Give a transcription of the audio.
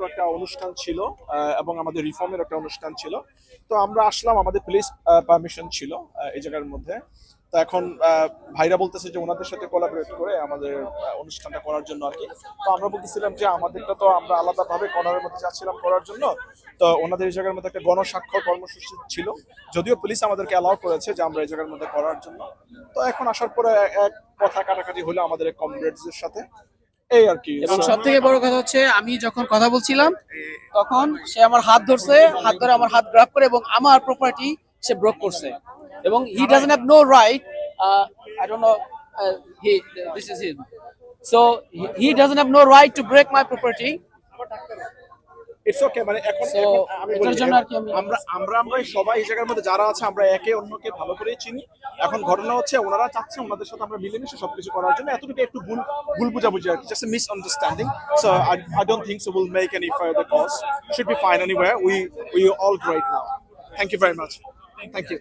একটা অনুষ্ঠান ছিল এবং আমাদের রিফর্মের একটা অনুষ্ঠান ছিল। তো আমরা আসলাম, আমাদের পুলিশ পারমিশন ছিল এই জায়গার মধ্যে। তো এখন ভাইরা বলতেছে যে ওনাদের সাথে কোলাবরেট করে আমাদের অনুষ্ঠানটা করার জন্য আর কি। তো আমরা বলতেছিলাম যে আমাদেরটা তো আমরা আলাদাভাবে কর্নারের মধ্যে যাচ্ছিলাম করার জন্য। তো ওনাদের এই জায়গার মধ্যে একটা গণস্বাক্ষর কর্মসূচি ছিল, যদিও পুলিশ আমাদেরকে অ্যালাউ করেছে যে আমরা এই জায়গার মধ্যে করার জন্য। তো এখন আসার পরে এক কথা কাটাকাটি হলো আমাদের কমরেডসদের সাথে, এই আর কি। এবং সব থেকে বড় কথা হচ্ছে আমি যখন কথা বলছিলাম তখন সে আমার হাত ধরছে, হাত ধরে আমার হাত গ্রাব করে এবং আমার প্রপার্টি সে ব্রোক করছে এবং he doesn't have no right, I don't know, he this is him, so he doesn't have no right to break my property. It's okay, মানে এখন So, আমি এটার বলি জন্য আর কি আমরা সবাই এই জায়গার মধ্যে যারা আছে আমরা একে অন্যকে ভালো করে চিনি। এখন ঘটনা হচ্ছে ওনারা চাচ্ছে ওনাদের সাথে আমরা মিলেমিশে সবকিছু করার জন্য, এতটুকু একটু ভুল বুঝাবুঝি আর কি, just misunderstanding. So I don't think so will make any further cause, should be fine anywhere, we all great now. Thank you very much. Thank you.